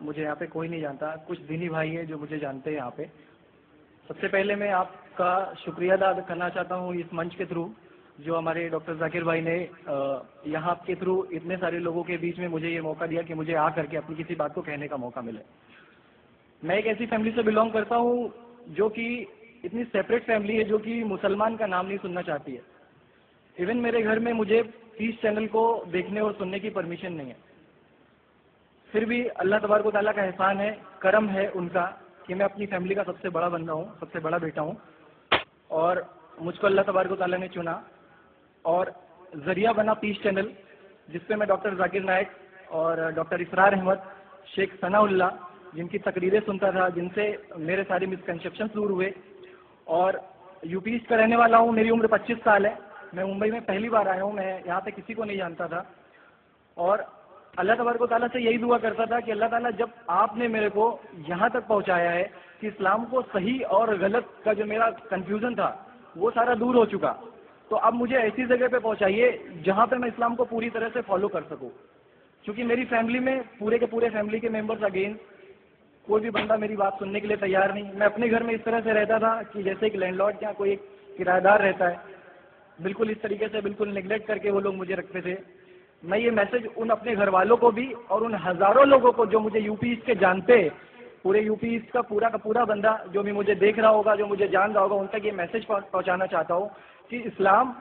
مجھے یہاں پہ کوئی نہیں جانتا، کچھ دینی بھائی ہیں جو مجھے جانتے ہیں یہاں پہ. سب سے پہلے میں آپ کا شکریہ ادا کرنا چاہتا ہوں اس منچ کے تھرو، جو ہمارے ڈاکٹر ذاکر بھائی نے یہاں کے تھرو اتنے سارے لوگوں کے بیچ میں مجھے یہ موقع دیا کہ مجھے آ کر کے اپنی کسی بات کو کہنے کا موقع ملے. میں ایک ایسی فیملی سے بلونگ کرتا ہوں جو کہ اتنی سیپریٹ فیملی ہے جو کہ مسلمان کا نام نہیں سننا چاہتی ہے. ایون میرے گھر میں مجھے 30 چینل کو دیکھنے اور سننے کی پرمیشن نہیں ہے. پھر بھی اللہ تبارک و تعالیٰ کا احسان ہے، کرم ہے ان کا کہ میں اپنی فیملی کا سب سے بڑا بندہ ہوں، سب سے بڑا بیٹا ہوں، اور مجھ کو اللہ تبارک و تعالیٰ نے چنا اور ذریعہ بنا 30 چینل، جس پہ میں ڈاکٹر ذاکر نائک اور ڈاکٹر اسرار احمد، شیخ ثناء اللہ جن کی تقریریں سنتا تھا، جن سے میرے سارے مسکنسیپشنس دور ہوئے. اور یو پی ایسٹ کا رہنے والا ہوں، میری عمر 25 سال ہے. میں ممبئی میں پہلی بار آیا ہوں، میں یہاں پہ کسی کو نہیں جانتا تھا. اور اللہ تبارک و تعالیٰ سے یہی دعا کرتا تھا کہ اللہ تعالیٰ جب آپ نے میرے کو یہاں تک پہنچایا ہے کہ اسلام کو صحیح اور غلط کا جو میرا کنفیوژن تھا وہ سارا دور ہو چکا، تو اب مجھے ایسی جگہ پہ پہنچائیے جہاں پہ میں اسلام کو پوری طرح سے فالو کر سکوں. کیونکہ میری فیملی میں پورے کے پورے فیملی کے ممبرس اگینسٹ، کوئی بھی بندہ میری بات سننے کے لیے تیار نہیں. میں اپنے گھر میں اس طرح سے رہتا تھا کہ جیسے ایک لینڈ لارڈ یا کوئی ایک کرایہ دار رہتا ہے، بالکل اس طریقے سے بالکل نیگلیکٹ کر کے وہ لوگ مجھے رکھتے تھے. میں یہ میسج ان اپنے گھر والوں کو بھی اور ان ہزاروں لوگوں کو جو مجھے یو پی ایسٹ کے جانتے، پورے یو پی ایسٹ کا پورا بندہ جو بھی مجھے دیکھ رہا ہوگا، جو مجھے جان رہا ہوگا، ان تک یہ میسج پہنچانا چاہتا ہوں کہ اسلام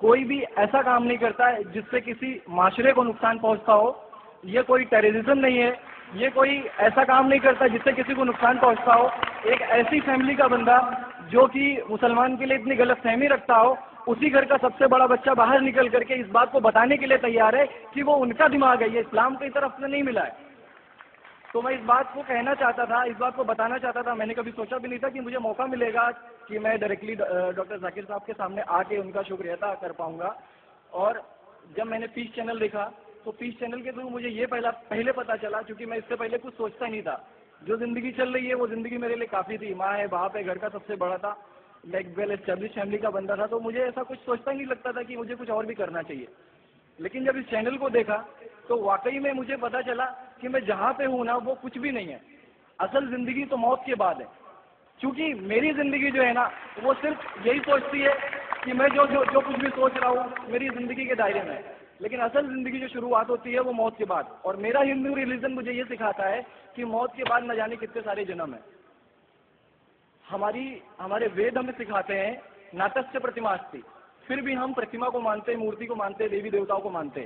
کوئی بھی ایسا کام نہیں کرتا ہے جس سے کسی معاشرے کو نقصان پہنچتا ہو. یہ کوئی ٹیررزم نہیں ہے، یہ کوئی ایسا کام نہیں کرتا جس سے کسی کو نقصان پہنچتا ہو. ایک ایسی فیملی کا بندہ جو کہ مسلمان کے لیے اتنی غلط فہمی رکھتا ہو، اسی گھر کا سب سے بڑا بچہ باہر نکل کر کے اس بات کو بتانے کے لیے تیار ہے کہ وہ ان کا دماغ ہے، یہ اسلام کی طرف سے نہیں ملا ہے. تو میں اس بات کو کہنا چاہتا تھا، اس بات کو بتانا چاہتا تھا. میں نے کبھی سوچا بھی نہیں تھا کہ مجھے موقع ملے گا کہ میں ڈائریکٹلی ڈاکٹر ذاکر صاحب کے سامنے آ کے ان کا شکریہ ادا کر پاؤں گا. اور جب میں نے پیس چینل دیکھا تو پیس چینل کے تھرو مجھے یہ پہلے پتا چلا، کیونکہ میں اس سے پہلے کچھ سوچتا ہی نہیں تھا. جو زندگی چل رہی ہے وہ زندگی میرے لیے کافی تھی، ماں ہے، باپ ہے، گھر کا سب سے بڑا تھا، میں ایک ویل اسٹیبلش فیملی کا بندہ تھا. تو مجھے ایسا کچھ سوچتا ہی نہیں لگتا تھا کہ مجھے کچھ اور بھی کرنا چاہیے. لیکن جب اس چینل کو دیکھا تو واقعی میں مجھے پتا چلا کہ میں جہاں پہ ہوں نا وہ کچھ بھی نہیں ہے. اصل زندگی تو موت کے بعد ہے. کیونکہ میری زندگی جو ہے نا وہ صرف یہی سوچتی ہے کہ میں جو کچھ بھی سوچ رہا ہوں میری زندگی کے دائرے میں ہے. لیکن اصل زندگی جو شروعات ہوتی ہے وہ موت کے بعد. اور میرا ہندو ریلیجن مجھے یہ سکھاتا ہے کہ موت کے بعد نہ جانے کتنے سارے جنم ہیں. ہمارے وید ہمیں سکھاتے ہیں ناتسیہ پرتماستی، پھر بھی ہم پرتما کو مانتے، مورتی کو مانتے، دیوی دیوتاؤں کو مانتے.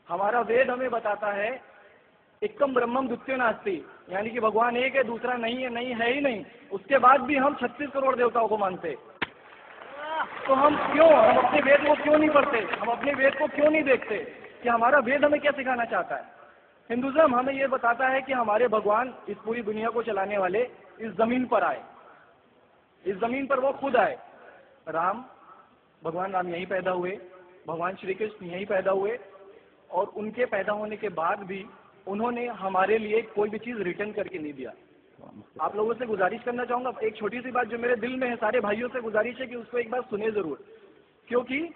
ہمارا وید ہمیں بتاتا ہے ایکم برہمم دتیہ ناستی، یعنی کہ بھگوان ایک ہے، دوسرا نہیں ہے، نہیں ہے ہی نہیں. اس کے بعد بھی ہم 36 کروڑ دیوتاؤں کو مانتے. تو ہم اپنے وید کو کیوں نہیں پڑھتے؟ ہم اپنے وید کو کیوں نہیں دیکھتے کہ ہمارا وید ہمیں کیا سکھانا چاہتا ہے؟ ہندوازم ہمیں یہ بتاتا ہے کہ ہمارے بھگوان اس پوری دنیا کو چلانے والے اس زمین پر آئے، اس زمین پر وہ خود آئے. بھگوان رام یہیں پیدا ہوئے، بھگوان شری کرشن یہیں پیدا ہوئے، اور ان کے پیدا ہونے کے بعد بھی انہوں نے ہمارے لیے کوئی بھی چیز ریٹرن کر کے نہیں دیا. آپ لوگوں سے گزارش کرنا چاہوں گا، ایک چھوٹی سی بات جو میرے دل میں ہے، سارے بھائیوں سے گزارش ہے کہ اس کو ایک بار سنیں ضرور. کیونکہ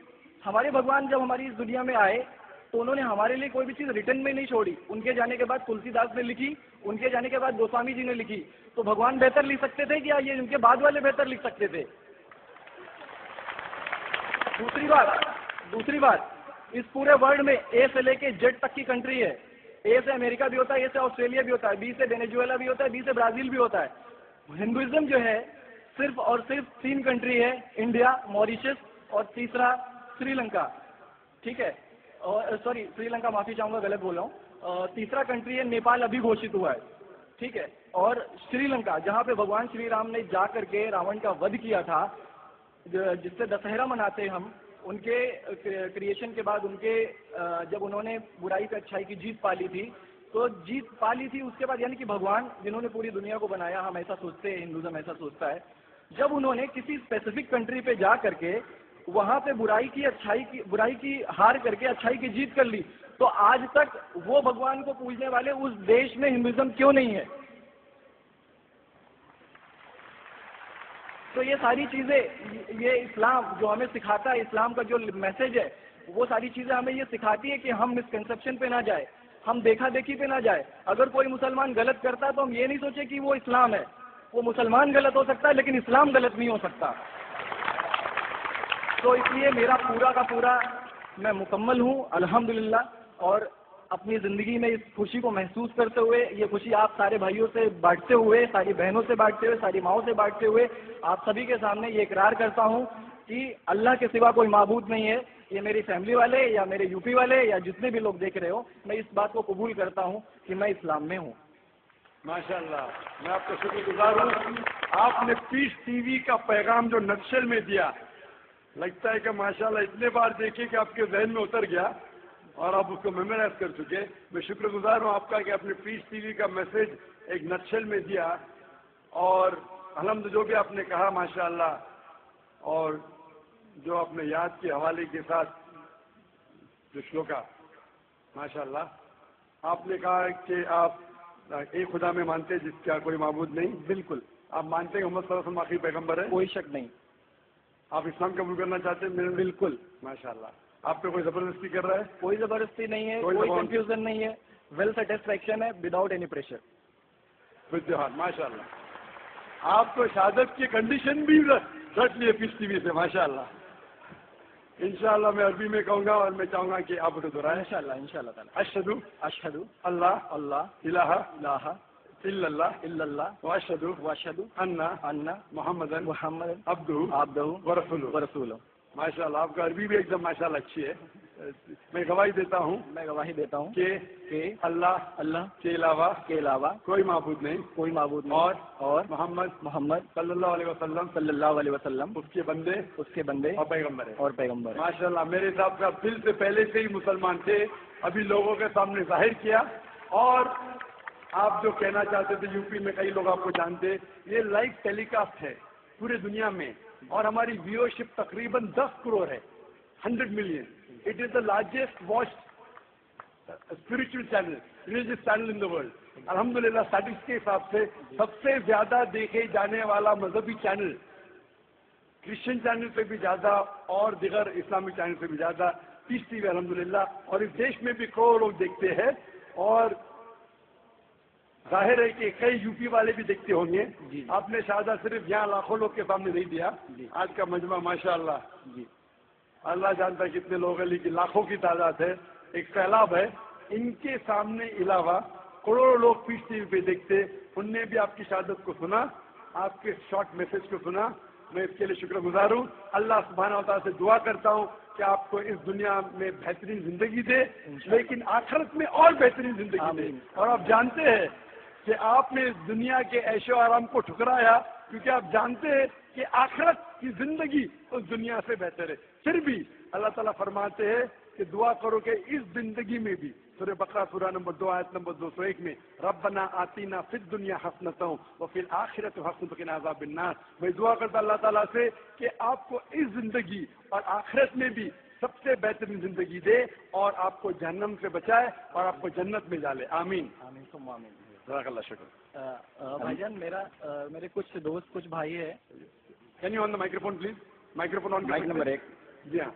ہمارے بھگوان جب ہماری اس دنیا میں آئے تو انہوں نے ہمارے لیے کوئی بھی چیز ریٹرن میں نہیں چھوڑی. ان کے جانے کے بعد تلسی داس نے لکھی، ان کے جانے کے بعد گوسوامی جی نے لکھی. تو بھگوان بہتر لکھ سکتے تھے کہ یہ ان کے بعد والے بہتر لکھ سکتے تھے؟ دوسری بات اس پورے ورلڈ میں اے سے لے کے جیڈ تک کی کنٹری ہے. اے سے امریکہ بھی ہوتا ہے، اے سے آسٹریلیا بھی ہوتا ہے، بی سے وینیزویلا بھی ہوتا ہے، بی سے برازیل بھی ہوتا ہے. ہندوازم جو ہے صرف اور صرف 3 کنٹری ہے، انڈیا، موریشس اور تیسرا سری لنکا. ٹھیک ہے، سوری سری لنکا معافی چاہوں گا، غلط بول رہا ہوں. تیسرا کنٹری ہے نیپال، ابھی گھوشت ہوا ہے. ٹھیک ہے، اور سری لنکا جہاں پہ بھگوان شری رام نے جا کر کے راون کا ودھ کیا تھا، جس سے دسہرہ مناتے ہیں ہم. ان کے کریشن کے بعد جب انہوں نے برائی پہ اچھائی کی جیت پا لی تھی، تو جیت پا لی تھی اس کے بعد، یعنی کہ بھگوان جنہوں نے پوری دنیا کو بنایا، ہم ایسا سوچتے ہیں، ہندوازم ایسا سوچتا ہے، جب انہوں نے کسی اسپیسیفک کنٹری پہ جا کر کے وہاں پہ برائی کی ہار کر کے اچھائی کی جیت کر لی، تو آج تک وہ بھگوان کو پوجنے والے اس دیش میں ہندوازم کیوں نہیں ہے؟ تو یہ ساری چیزیں، یہ اسلام جو ہمیں سکھاتا ہے، اسلام کا جو میسج ہے، وہ ساری چیزیں ہمیں یہ سکھاتی ہے کہ ہم مسکنسیپشن پہ نہ جائے. ہم دیکھا دیکھی پہ نہ جائے. اگر کوئی مسلمان غلط کرتا ہے تو ہم یہ نہیں سوچے کہ وہ اسلام ہے. وہ مسلمان غلط ہو سکتا ہے لیکن اسلام غلط نہیں ہو سکتا. تو اس لیے میرا پورا کا پورا میں مکمل ہوں الحمدللہ. اور اپنی زندگی میں اس خوشی کو محسوس کرتے ہوئے, یہ خوشی آپ سارے بھائیوں سے بانٹتے ہوئے, ساری بہنوں سے بانٹتے ہوئے, ساری ماؤں سے بانٹتے ہوئے آپ سبھی کے سامنے یہ اقرار کرتا ہوں کہ اللہ کے سوا کوئی معبود نہیں ہے. یہ میری فیملی والے یا میرے یو پی والے یا جتنے بھی لوگ دیکھ رہے ہو, میں اس بات کو قبول کرتا ہوں کہ میں اسلام میں ہوں. ماشاء اللہ, میں آپ کا شکر گزار ہوں. آپ نے پیس ٹی وی کا پیغام جو نقشل میں دیا, لگتا ہے کہ ماشاء اللہ اتنے بار دیکھے کہ آپ کے ذہن میں اتر گیا اور آپ اس کو میمورائز کر چکے. میں شکر گزار ہوں آپ کا کہ آپ نے پیس ٹی وی کا میسج ایک نقشل میں دیا. اور الحمد جو بھی آپ نے کہا ماشاء اللہ, اور جو آپ نے یاد کے حوالے کے ساتھ جو شلوکا ماشاء اللہ, آپ نے کہا کہ آپ ایک خدا میں مانتے ہیں جس کا کوئی معبود نہیں. بالکل. آپ مانتے ہیں محمد صلی اللہ علیہ وسلم آخری پیغمبر ہے؟ کوئی شک نہیں. آپ اسلام قبول کرنا چاہتے ہیں؟ بالکل. ماشاء اللہ. آپ پہ کوئی زبردستی کر رہا ہے؟ کوئی زبردستی نہیں ہے, کوئی کنفیوژن نہیں ہے, ویل سیٹسفیکشن ہے وداؤٹ اینی پریشر. ماشاء اللہ. آپ تو شہادت کی کنڈیشن بھی رکھ لیے پیس ٹی وی سے ماشاء اللہ. انشاءاللہ میں عربی میں کہوں گا اور میں چاہوں گا کہ آپ اسے دہرائیں. انشاءاللہ تعالی. اشہدو اللہ الہ الہ الا اللہ الا اللہ واشہدو ان محمد عبدہ ورسولہ. ماشاء اللہ, آپ کا عربی بھی ایک دم ماشاء اللہ اچھی ہے. میں گواہی دیتا ہوں کہ اللہ کے علاوہ کوئی معبود نہیں اور محمد صلی اللہ علیہ وسلم اس کے بندے اور پیغمبر ہے. ماشاء اللہ, میرے حساب سے آپ دل سے پہلے سے ہی مسلمان تھے, ابھی لوگوں کے سامنے ظاہر کیا. اور آپ جو کہنا چاہتے تھے, یو پی میں کئی لوگ آپ کو جانتے, یہ لائیو ٹیلی کاسٹ ہے پورے دنیا میں, اور ہماری ویورشپ تقریباً 10 کروڑ ہے, 100 million. It is the largest watch spiritual channel, religious channel in the world. الحمدللہ اسٹیٹسٹکس کے حساب سے سب سے زیادہ دیکھے جانے والا مذہبی چینل, کرسچن چینل سے بھی زیادہ اور دیگر اسلامی چینل سے بھی زیادہ پیس ٹی وی الحمدللہ. اور اس دیش میں بھی کروڑوں لوگ دیکھتے ہیں, اور ظاہر ہے کہ کئی یو پی والے بھی دیکھتے ہوں گے. آپ نے شہادہ صرف یہاں لاکھوں لوگ کے سامنے نہیں دیا. آج کا مجمع ماشاء اللہ اللہ جانتا ہے کتنے لوگ ہیں, لیکن لاکھوں کی تعداد ہے, ایک سیلاب ہے. ان کے سامنے علاوہ کروڑوں لوگ پیس ٹی وی پہ دیکھتے, ان نے بھی آپ کی شہادت کو سنا, آپ کے شارٹ میسج کو سنا. میں اس کے لیے شکر گزار ہوں. اللہ سبحانہ و تعالیٰ سے دعا کرتا ہوں کہ آپ کو اس دنیا میں بہترین زندگی دے, لیکن آخرت میں اور بہترین زندگی دے. اور آپ جانتے ہیں کہ آپ نے اس دنیا کے عیش و آرام کو ٹھکرایا, کیونکہ آپ جانتے ہیں کہ آخرت کی زندگی اس دنیا سے بہتر ہے. پھر بھی اللہ تعالیٰ فرماتے ہیں کہ دعا کرو کہ اس زندگی میں بھی, سورہ بقرہ سورہ نمبر 2 آیت نمبر 201 میں, ربنا آتینا فی الدنیا حسنۃ وفی الآخرۃ حسنۃ وقنا عذاب النار. میں دعا کرتا اللہ تعالیٰ سے کہ آپ کو اس زندگی اور آخرت میں بھی سب سے بہترین زندگی دے, اور آپ کو جہنم سے بچائے, اور آپ کو جنت میں ڈالے. آمین. جزاک اللہ. شکر. بھائی جان, میرے کچھ دوست, کچھ بھائی ہے. Can you on the micro phone please? Micro phone on. Mic number 1. جی ہاں.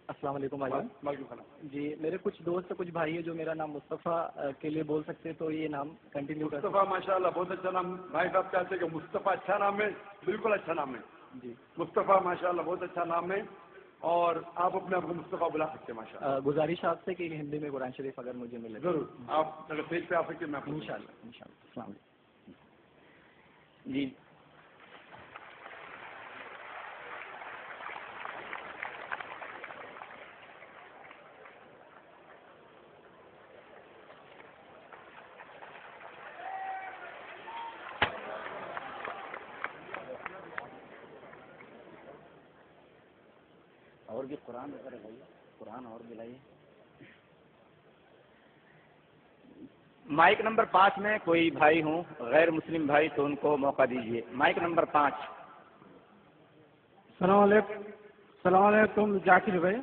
السلام علیکم بھائی جان. وعلیکم السلام. جی, میرے کچھ دوست, کچھ بھائی ہے جو میرا نام مصطفیٰ کے لیے بول سکتے تو یہ نام کنٹینیو کر. مصطفیٰ ماشاء اللہ بہت اچھا نام. بھائی صاحب کہتے ہیں کہ مصطفیٰ اچھا نام ہے. بالکل اچھا نام ہے. جی, مصطفیٰ ماشاء اللہ بہت اچھا نام ہے, اور آپ اپنے آپ کو مصطفیٰ بلا سکتے ہیں ماشاء اللہ. گزارش آپ سے کہ ہندی میں قرآن شریف اگر مجھے ملے. ضرور, آپ اگر پیج پہ آ سکتے میں ان شاء اللہ. السلام علیکم. جی, اور بھی قرآن وغیرہ لائیے, قرآن اور بھی لائیے. مائک نمبر 5 میں کوئی بھائی ہوں غیر مسلم بھائی تو ان کو موقع دیجیے. Mic number 5. السلام علیکم. ذاکر بھائی.